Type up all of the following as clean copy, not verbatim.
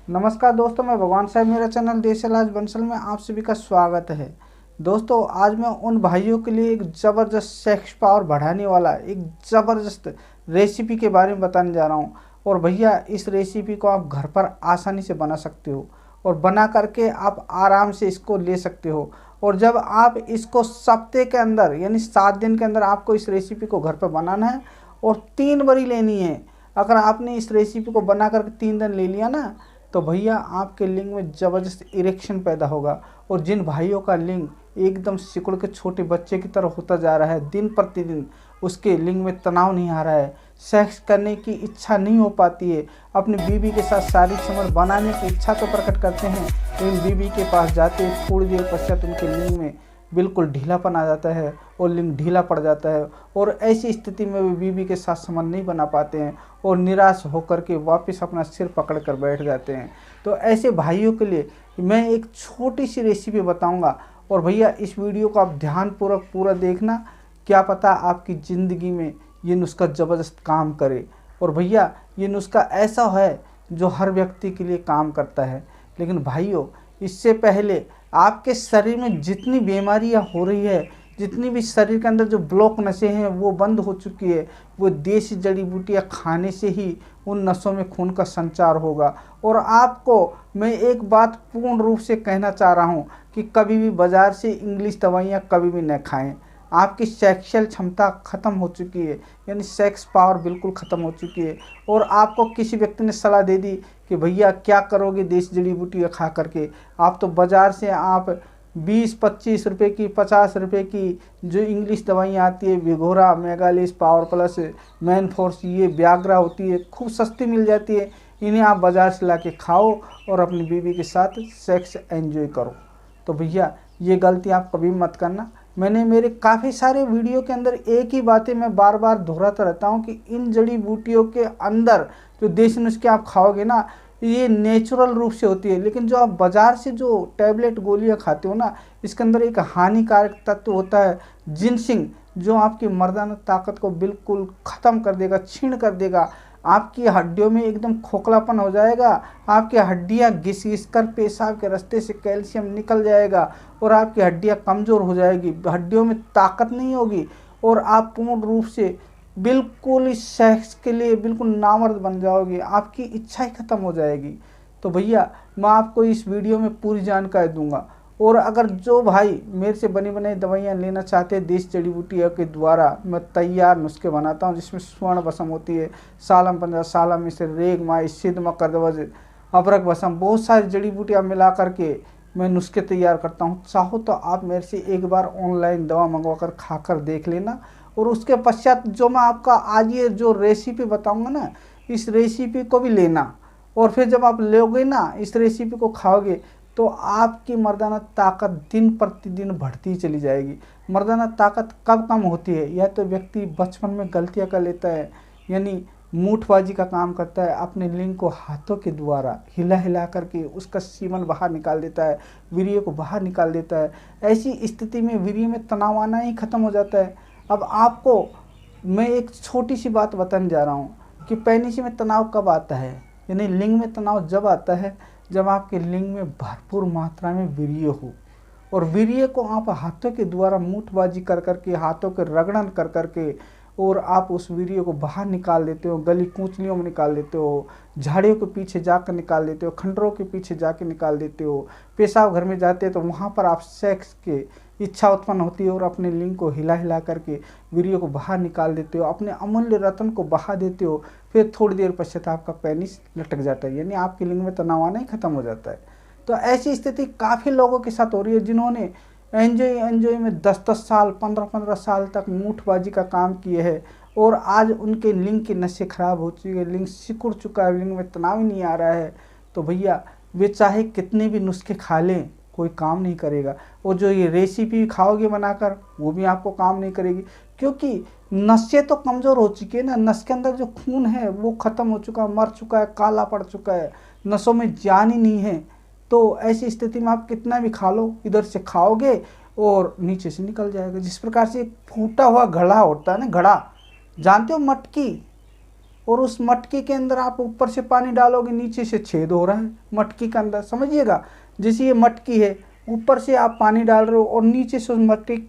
नमस्कार दोस्तों, मैं भगवान साहब। मेरा चैनल देश इलाज बंसल में आप सभी का स्वागत है। दोस्तों, आज मैं उन भाइयों के लिए एक ज़बरदस्त सेक्स पावर बढ़ाने वाला एक ज़बरदस्त रेसिपी के बारे में बताने जा रहा हूं। और भैया, इस रेसिपी को आप घर पर आसानी से बना सकते हो और बना करके आप आराम से इसको ले सकते हो। और जब आप इसको सप्ते के अंदर यानी 7 दिन के अंदर आपको इस रेसिपी को घर पर बनाना है और 3 बारी लेनी है। अगर आपने इस रेसिपी को बना करके 3 दिन ले लिया ना, तो भैया आपके लिंग में ज़बरदस्त इरेक्शन पैदा होगा। और जिन भाइयों का लिंग एकदम सिकुड़ के छोटे बच्चे की तरह होता जा रहा है, दिन प्रतिदिन उसके लिंग में तनाव नहीं आ रहा है, सेक्स करने की इच्छा नहीं हो पाती है, अपनी बीवी के साथ शारीरिक संबंध बनाने की इच्छा तो प्रकट करते हैं, लेकिन बीवी के पास जाते थोड़ी देर पश्चात उनके लिंग में बिल्कुल ढीलापन आ जाता है और लिंग ढीला पड़ जाता है। और ऐसी स्थिति में वे बीवी के साथ संबंध नहीं बना पाते हैं और निराश होकर के वापस अपना सिर पकड़ कर बैठ जाते हैं। तो ऐसे भाइयों के लिए मैं एक छोटी सी रेसिपी बताऊंगा। और भैया, इस वीडियो को आप ध्यानपूर्वक पूरा देखना, क्या पता आपकी ज़िंदगी में ये नुस्खा ज़बरदस्त काम करे। और भैया, ये नुस्खा ऐसा है जो हर व्यक्ति के लिए काम करता है। लेकिन भाइयों, इससे पहले आपके शरीर में जितनी बीमारियां हो रही है, जितनी भी शरीर के अंदर जो ब्लॉक नसें हैं वो बंद हो चुकी है, वो देसी जड़ी बूटियां खाने से ही उन नसों में खून का संचार होगा। और आपको मैं एक बात पूर्ण रूप से कहना चाह रहा हूँ कि कभी भी बाज़ार से इंग्लिश दवाइयाँ कभी भी न खाएं। आपकी सेक्सुअल क्षमता ख़त्म हो चुकी है, यानी सेक्स पावर बिल्कुल ख़त्म हो चुकी है। और आपको किसी व्यक्ति ने सलाह दे दी कि भैया क्या करोगे देसी जड़ी बूटियाँ खा करके, आप तो बाज़ार से आप 20-25 रुपये की, 50 रुपये की जो इंग्लिश दवाइयाँ आती है, Vigora, Megalis, power plus, man force, ये व्याग्रा होती है, खूब सस्ती मिल जाती है। इन्हें आप बाज़ार से ला के खाओ और अपनी बीवी के साथ सेक्स एंजॉय करो। तो भैया, ये गलती आप कभी मत करना। मैंने मेरे काफ़ी सारे वीडियो के अंदर एक ही बातें मैं बार बार दोहराता रहता हूँ कि इन जड़ी बूटियों के अंदर जो देसी नुस्खे आप खाओगे ना, ये नेचुरल रूप से होती है। लेकिन जो आप बाज़ार से जो टैबलेट गोलियाँ खाते हो ना, इसके अंदर एक हानिकारक तत्व होता है जिनसिंग, जो आपकी मर्दाना ताकत को बिल्कुल ख़त्म कर देगा, छीण कर देगा। आपकी हड्डियों में एकदम खोखलापन हो जाएगा, आपकी हड्डियां घिस घिस कर पेशाब के रास्ते से कैल्शियम निकल जाएगा और आपकी हड्डियां कमज़ोर हो जाएगी, हड्डियों में ताकत नहीं होगी और आप पूर्ण रूप से बिल्कुल इस सेक्स के लिए बिल्कुल नामर्द बन जाओगे, आपकी इच्छा ही ख़त्म हो जाएगी। तो भैया, मैं आपको इस वीडियो में पूरी जानकारी दूंगा। और अगर जो भाई मेरे से बनी बनाई दवाइयाँ लेना चाहते हैं देसी जड़ी बूटियों के द्वारा, मैं तैयार नुस्खे बनाता हूँ जिसमें स्वर्ण भस्म होती है, सालम 15, सालम मिश्र, रेगमाई, सिद्ध मकरदवज, अबरक भस्म, बहुत सारी जड़ी बूटियाँ मिला करके मैं नुस्खे तैयार करता हूँ। चाहो तो आप मेरे से एक बार ऑनलाइन दवा मंगवा कर खाकर देख लेना। और उसके पश्चात जो मैं आपका आज ये जो रेसिपी बताऊँगा ना, इस रेसिपी को भी लेना। और फिर जब आप लोगे ना, इस रेसिपी को खाओगे, तो आपकी मर्दाना ताकत दिन प्रतिदिन बढ़ती चली जाएगी। मर्दाना ताकत कब कम होती है? या तो व्यक्ति बचपन में गलतियां कर लेता है, यानी मूठबाजी का काम करता है, अपने लिंग को हाथों के द्वारा हिला हिला करके उसका सीमन बाहर निकाल देता है, वीर्य को बाहर निकाल देता है। ऐसी स्थिति में वीर्य में तनाव आना ही खत्म हो जाता है। अब आपको मैं एक छोटी सी बात बताने जा रहा हूँ कि पेनिस में तनाव कब आता है, यानी लिंग में तनाव जब आता है जब आपके लिंग में भरपूर मात्रा में वीर्य हो। और वीर्य को आप हाथों के द्वारा मूठबाजी कर करके, हाथों के रगड़न कर करके, और आप उस वीर्य को बाहर निकाल देते हो, गली कूचलियों में निकाल देते हो, झाड़ियों के पीछे जाकर निकाल देते हो, खंडरों के पीछे जाके निकाल देते हो, पेशाब घर में जाते हैं तो वहाँ पर आप सेक्स के इच्छा उत्पन्न होती है और अपने लिंग को हिला हिला करके वीर्य को बाहर निकाल देते हो, अपने अमूल्य रत्न को बहा देते हो। फिर थोड़ी देर पश्चात आपका पेनिस लटक जाता है, यानी आपके लिंग में तनाव आना ही खत्म हो जाता है। तो ऐसी स्थिति काफ़ी लोगों के साथ हो रही है जिन्होंने एंजॉय में 10-10 साल, 15-15 साल तक मूठबाजी का काम किए हैं और आज उनके लिंग की नसें खराब हो चुकी है, लिंग सिकुड़ चुका है, लिंग में तनाव ही नहीं आ रहा है। तो भैया, वे चाहे कितने भी नुस्खे खा लें, कोई काम नहीं करेगा। और जो ये रेसिपी खाओगे बनाकर, वो भी आपको काम नहीं करेगी, क्योंकि नसें तो कमज़ोर हो चुकी है ना, नस के अंदर जो खून है वो ख़त्म हो चुका है, मर चुका है, काला पड़ चुका है, नसों में जान ही नहीं है। तो ऐसी स्थिति में आप कितना भी खा लो, इधर से खाओगे और नीचे से निकल जाएगा। जिस प्रकार से फूटा हुआ घड़ा होता है ना, घड़ा जानते हो, मटकी, और उस मटके के अंदर आप ऊपर से पानी डालोगे, नीचे से छेद हो रहा है मटकी के अंदर, समझिएगा। जैसे ये मटकी है, ऊपर से आप पानी डाल रहे हो और नीचे से उस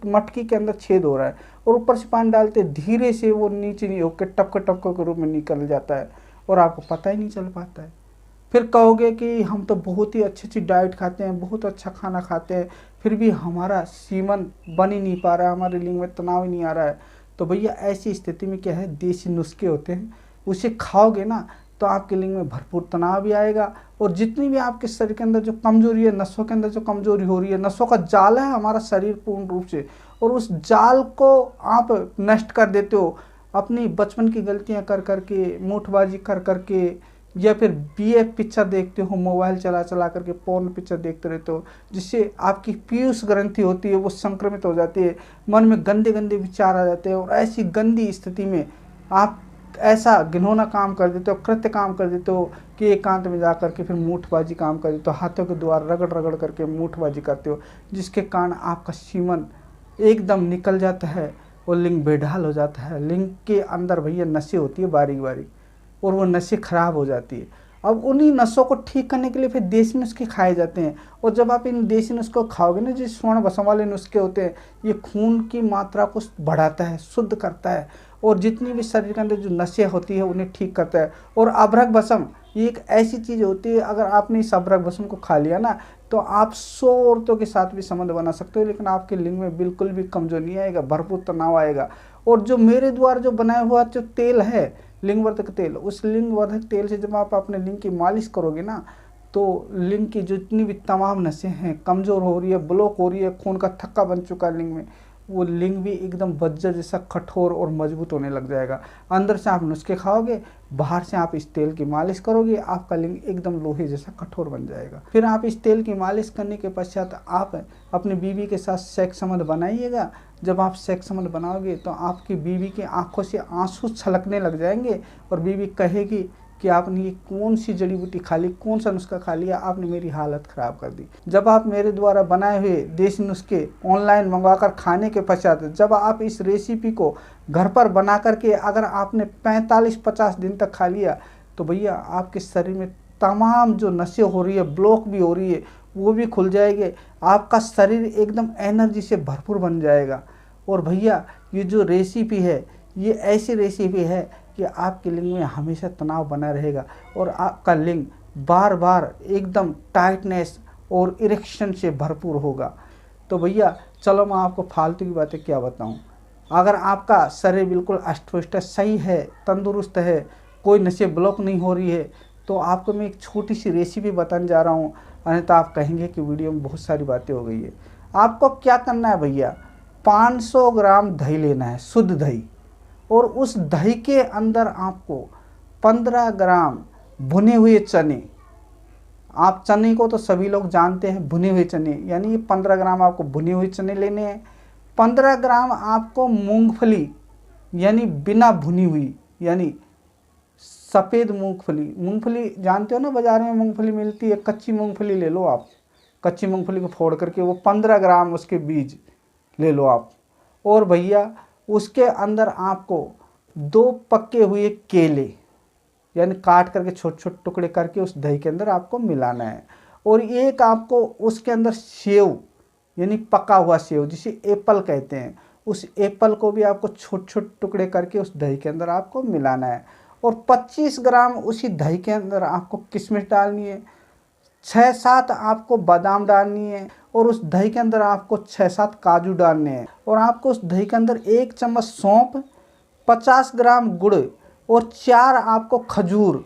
मटकी के अंदर छेद हो रहा है, और ऊपर से पानी डालते धीरे से वो नीचे नहीं होकर टपक टपक के रूप में निकल जाता है और आपको पता ही नहीं चल पाता है। फिर कहोगे कि हम तो बहुत ही अच्छी डाइट खाते हैं, बहुत अच्छा खाना खाते हैं, फिर भी हमारा सीमन बन ही नहीं पा रहा है, हमारे लिंग में तनाव ही नहीं आ रहा है। तो भैया ऐसी स्थिति में क्या है, देसी नुस्खे होते हैं, उसे खाओगे ना तो आपके लिंग में भरपूर तनाव भी आएगा, और जितनी भी आपके शरीर के अंदर जो कमजोरी है, नसों के अंदर जो कमजोरी हो रही है, नसों का जाल है हमारा शरीर पूर्ण रूप से, और उस जाल को आप नष्ट कर देते हो अपनी बचपन की गलतियां कर करके, मूठबाजी कर करके, या फिर BF पिक्चर देखते हो, मोबाइल चला चला करके पोर्न पिक्चर देखते रहते हो, जिससे आपकी पीयूष ग्रंथि होती है वो संक्रमित हो जाती है, मन में गंदे गंदे विचार आ जाते हैं, और ऐसी गंदी स्थिति में आप ऐसा घिनौना काम कर देते हो, कृत्य काम कर देते हो कि एकांत में जा करके फिर मूठबाजी काम कर देते हो, हाथों के द्वारा रगड़ रगड़ करके मूठबाजी करते हो, जिसके कारण आपका सीमन एकदम निकल जाता है और लिंग बेढाल हो जाता है। लिंग के अंदर भैया नसें होती है बारीक बारीक, और वो नसें खराब हो जाती है। अब उन्हीं नसों को ठीक करने के लिए फिर देसी नुस्खे खाए जाते हैं, और जब आप इन देसी नुस्खे को खाओगे ना, जो स्वर्ण भस्म वाले नुस्खे होते हैं, ये खून की मात्रा को बढ़ाता है, शुद्ध करता है, और जितनी भी शरीर के अंदर जो नसें होती है उन्हें ठीक करता है। और अभ्रक भस्म ये एक ऐसी चीज़ होती है, अगर आपने इस अभ्रक भस्म को खा लिया ना तो आप 100 औरतों के साथ भी संबंध बना सकते हो, लेकिन आपके लिंग में बिल्कुल भी कमजोर नहीं आएगा, भरपूर तनाव आएगा। और जो मेरे द्वारा जो बनाया हुआ जो तेल है लिंगवर्धक तेल, उस लिंगवर्धक तेल से जब आप अपने लिंग की मालिश करोगे ना, तो लिंग की जितनी भी तमाम नसें हैं, कमज़ोर हो रही है, ब्लॉक हो रही है, खून का थक्का बन चुका है लिंग में, वो लिंग भी एकदम बज्जर जैसा कठोर और मजबूत होने लग जाएगा। अंदर से आप नुस्खे खाओगे, बाहर से आप इस तेल की मालिश करोगे, आपका लिंग एकदम लोहे जैसा कठोर बन जाएगा। फिर आप इस तेल की मालिश करने के पश्चात आप अपनी बीवी के साथ सेक्स संबंध बनाइएगा। जब आप सेक्स संबंध बनाओगे तो आपकी बीवी की आंखों से आंसू छलकने लग जाएंगे, और बीवी कहेगी कि आपने ये कौन सी जड़ी बूटी खा ली, कौन सा नुस्खा खा लिया, आपने मेरी हालत ख़राब कर दी। जब आप मेरे द्वारा बनाए हुए देसी नुस्खे ऑनलाइन मंगवाकर खाने के पश्चात, जब आप इस रेसिपी को घर पर बना करके अगर आपने 45-50 दिन तक खा लिया, तो भैया आपके शरीर में तमाम जो नसें हो रही है, ब्लॉक भी हो रही है, वो भी खुल जाएंगे, आपका शरीर एकदम एनर्जी से भरपूर बन जाएगा। और भैया ये जो रेसिपी है, ये ऐसी रेसिपी है कि आपके लिंग में हमेशा तनाव बना रहेगा, और आपका लिंग बार बार एकदम टाइटनेस और इरेक्शन से भरपूर होगा। तो भैया चलो मैं आपको फालतू की बातें क्या बताऊं, अगर आपका शरीर बिल्कुल अष्टपुष्ट सही है, तंदुरुस्त है, कोई नसें ब्लॉक नहीं हो रही है, तो आपको मैं एक छोटी सी रेसिपी बताने जा रहा हूँ, अन्यथा आप कहेंगे कि वीडियो में बहुत सारी बातें हो गई है। आपको क्या करना है भैया, 500 ग्राम दही लेना है, शुद्ध दही, और उस दही के अंदर आपको 15 ग्राम भुने हुए चने, आप चने को तो सभी लोग जानते हैं, भुने हुए चने, यानी ये 15 ग्राम आपको भुने हुए चने लेने हैं। 15 ग्राम आपको मूंगफली, यानी बिना भुनी हुई, यानी सफ़ेद मूंगफली, मूंगफली जानते हो ना, बाज़ार में मूंगफली मिलती है, कच्ची मूंगफली ले लो आप, कच्ची मूंगफली को फोड़ करके वो 15 ग्राम उसके बीज ले लो आप। और भैया उसके अंदर आपको 2 पके हुए केले, यानी काट करके छोटे छोटे टुकड़े करके उस दही के अंदर आपको मिलाना है। और एक आपको उसके अंदर सेव, यानी पका हुआ सेव जिसे एप्पल कहते हैं, उस एप्पल को भी आपको छोटे छोटे टुकड़े करके उस दही के अंदर आपको मिलाना है। और 25 ग्राम उसी दही के अंदर आपको किशमिश डालनी है, 6-7 आपको बादाम डालनी है, और उस दही के अंदर आपको 6-7 काजू डालने हैं, और आपको उस दही के अंदर 1 चम्मच सौंफ, 50 ग्राम गुड़, और 4 आपको खजूर,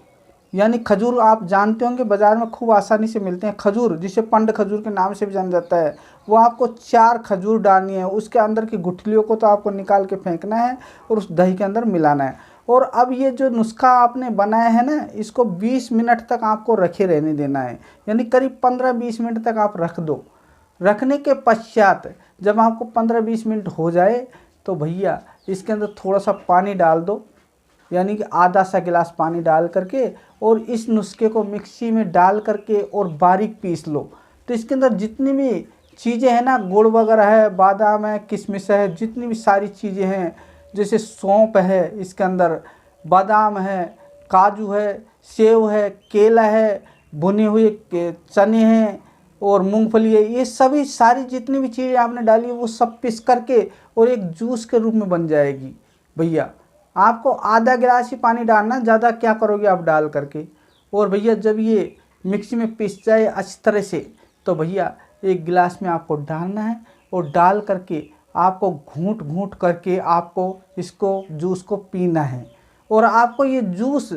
यानी खजूर आप जानते होंगे बाज़ार में खूब आसानी से मिलते हैं, खजूर जिसे पंड खजूर के नाम से भी जाना जाता है, वो आपको 4 खजूर डालनी है। उसके अंदर की गुठलियों को तो आपको निकाल के फेंकना है और उस दही के अंदर मिलाना है। और अब ये जो नुस्खा आपने बनाया है ना, इसको 20 मिनट तक आपको रखे रहने देना है, यानी करीब 15-20 मिनट तक आप रख दो। रखने के पश्चात जब आपको 15-20 मिनट हो जाए तो भैया इसके अंदर थोड़ा सा पानी डाल दो, यानी कि आधा सा गिलास पानी डाल करके, और इस नुस्खे को मिक्सी में डाल करके और बारीक पीस लो। तो इसके अंदर जितनी भी चीज़ें हैं ना, गुड़ वगैरह है, बादाम है, किशमिश है, जितनी भी सारी चीज़ें हैं, जैसे सौंफ है, इसके अंदर बादाम है, काजू है, सेव है, केला है, भुने हुए चने हैं और मूंगफली है। ये सभी सारी जितनी भी चीज़ें आपने डाली वो सब पीस करके और एक जूस के रूप में बन जाएगी। भैया आपको आधा गिलास ही पानी डालना, ज़्यादा क्या करोगे आप डाल करके। और भैया जब ये मिक्सी में पीस जाए अच्छी तरह से तो भैया एक गिलास में आपको डालना है और डाल करके आपको घूंट घूंट करके आपको इसको जूस को पीना है। और आपको ये जूस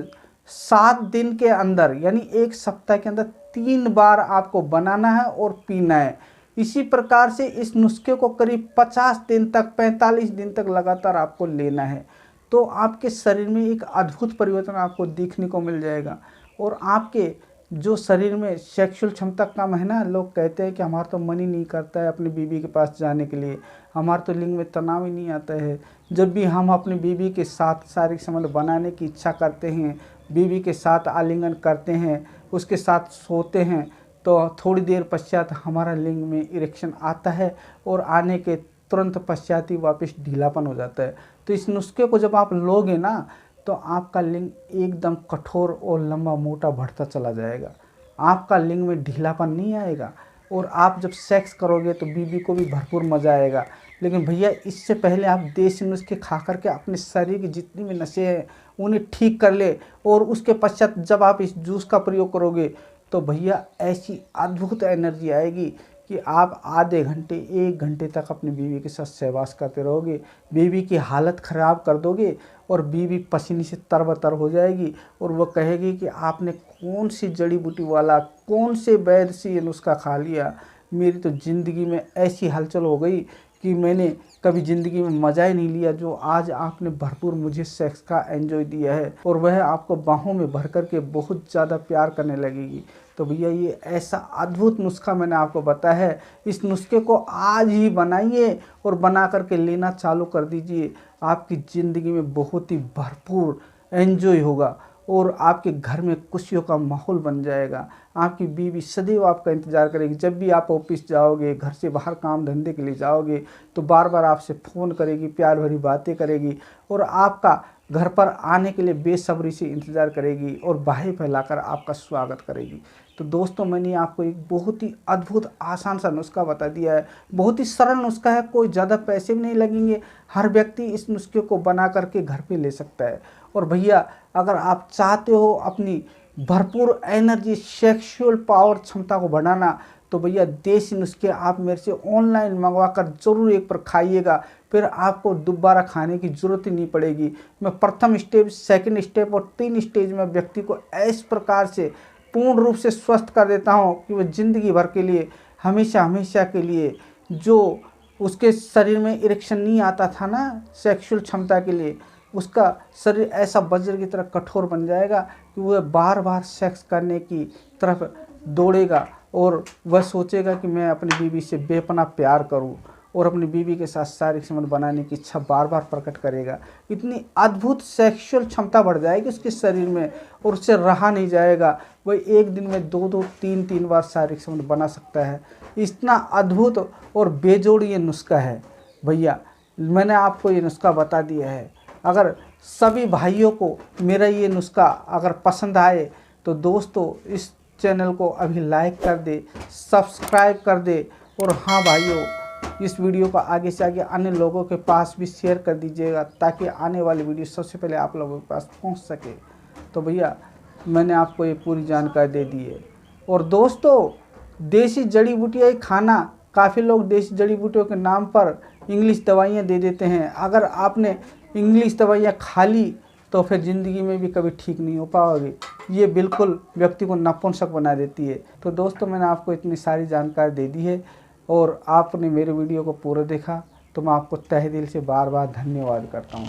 7 दिन के अंदर यानी 1 सप्ताह के अंदर 3 बार आपको बनाना है और पीना है। इसी प्रकार से इस नुस्खे को करीब 50 दिन तक 45 दिन तक लगातार आपको लेना है। तो आपके शरीर में एक अद्भुत परिवर्तन आपको देखने को मिल जाएगा। और आपके जो शरीर में सेक्सुअल क्षमता कम है ना, लोग कहते हैं कि हमारा तो मन ही नहीं करता है अपनी बीवी के पास जाने के लिए, हमारा तो लिंग में तनाव ही नहीं आता है। जब भी हम अपनी बीवी के साथ शारीरिक संबंध बनाने की इच्छा करते हैं, बीवी के साथ आलिंगन करते हैं, उसके साथ सोते हैं, तो थोड़ी देर पश्चात हमारा लिंग में इरेक्शन आता है और आने के तुरंत पश्चात ही वापस ढीलापन हो जाता है। तो इस नुस्खे को जब आप लोगे ना तो आपका लिंग एकदम कठोर और लंबा मोटा बढ़ता चला जाएगा। आपका लिंग में ढीलापन नहीं आएगा और आप जब सेक्स करोगे तो बीवी को भी भरपूर मज़ा आएगा। लेकिन भैया इससे पहले आप देसी नुस्खे खा करके अपने शरीर की जितनी भी नसें हैं उन्हें ठीक कर ले। और उसके पश्चात जब आप इस जूस का प्रयोग करोगे तो भैया ऐसी अद्भुत एनर्जी आएगी कि आप आधे घंटे 1 घंटे तक अपनी बीवी के साथ सहवास करते रहोगे, बीवी की हालत ख़राब कर दोगे और बीवी पसीने से तरबतर हो जाएगी। और वो कहेगी कि आपने कौन सी जड़ी बूटी वाला, कौन से वैद्य से ये नुस्खा खा लिया, मेरी तो ज़िंदगी में ऐसी हलचल हो गई कि मैंने कभी ज़िंदगी में मज़ा ही नहीं लिया जो आज आपने भरपूर मुझे सेक्स का एंजॉय दिया है। और वह आपको बाहों में भर कर के बहुत ज़्यादा प्यार करने लगेगी। तो भैया ये ऐसा अद्भुत नुस्खा मैंने आपको बताया है। इस नुस्खे को आज ही बनाइए और बना करके लेना चालू कर दीजिए। आपकी ज़िंदगी में बहुत ही भरपूर एंजॉय होगा और आपके घर में खुशियों का माहौल बन जाएगा। आपकी बीवी सदैव आपका इंतज़ार करेगी। जब भी आप ऑफिस जाओगे, घर से बाहर काम धंधे के लिए जाओगे तो बार बार आपसे फ़ोन करेगी, प्यार भरी बातें करेगी और आपका घर पर आने के लिए बेसब्री से इंतज़ार करेगी और बाहें फैलाकर आपका स्वागत करेगी। तो दोस्तों मैंने आपको एक बहुत ही अद्भुत आसान सा नुस्खा बता दिया है। बहुत ही सरल नुस्खा है, कोई ज़्यादा पैसे भी नहीं लगेंगे। हर व्यक्ति इस नुस्खे को बना करके घर पे ले सकता है। और भैया अगर आप चाहते हो अपनी भरपूर एनर्जी, सेक्सुअल पावर क्षमता को बढ़ाना तो भैया देसी नुस्खे आप मेरे से ऑनलाइन मंगवा कर ज़रूर एक बार खाइएगा, फिर आपको दोबारा खाने की ज़रूरत ही नहीं पड़ेगी। मैं प्रथम स्टेप, सेकंड स्टेप और 3 स्टेज में व्यक्ति को इस प्रकार से पूर्ण रूप से स्वस्थ कर देता हूँ कि वह ज़िंदगी भर के लिए, हमेशा हमेशा के लिए, जो उसके शरीर में इरेक्शन नहीं आता था ना सेक्सुअल क्षमता के लिए, उसका शरीर ऐसा वज्र की तरह कठोर बन जाएगा कि वह बार बार सेक्स करने की तरफ दौड़ेगा और वह सोचेगा कि मैं अपनी बीवी से बेपनाह प्यार करूं और अपनी बीवी के साथ शारीरिक संबंध बनाने की इच्छा बार बार प्रकट करेगा। इतनी अद्भुत सेक्सुअल क्षमता बढ़ जाएगी उसके शरीर में और उससे रहा नहीं जाएगा। वह एक दिन में 2-2, 3-3 बार शारीरिक संबंध बना सकता है। इतना अद्भुत और बेजोड़ ये नुस्खा है। भैया मैंने आपको ये नुस्खा बता दिया है। अगर सभी भाइयों को मेरा ये नुस्खा अगर पसंद आए तो दोस्तों इस चैनल को अभी लाइक कर दे, सब्सक्राइब कर दे और हाँ भाइयों इस वीडियो को आगे से आगे अन्य लोगों के पास भी शेयर कर दीजिएगा ताकि आने वाली वीडियो सबसे पहले आप लोगों के पास पहुंच सके। तो भैया मैंने आपको ये पूरी जानकारी दे दी है। और दोस्तों देसी जड़ी बूटियाँ खाना, काफ़ी लोग देसी जड़ी बूटियों के नाम पर इंग्लिश दवाइयाँ दे देते हैं। अगर आपने इंग्लिश दवाइयाँ खा ली तो फिर ज़िंदगी में भी कभी ठीक नहीं हो पाओगे। ये बिल्कुल व्यक्ति को नपुंसक बना देती है। तो दोस्तों मैंने आपको इतनी सारी जानकारी दे दी है और आपने मेरे वीडियो को पूरा देखा तो मैं आपको तहे दिल से बार बार धन्यवाद करता हूँ।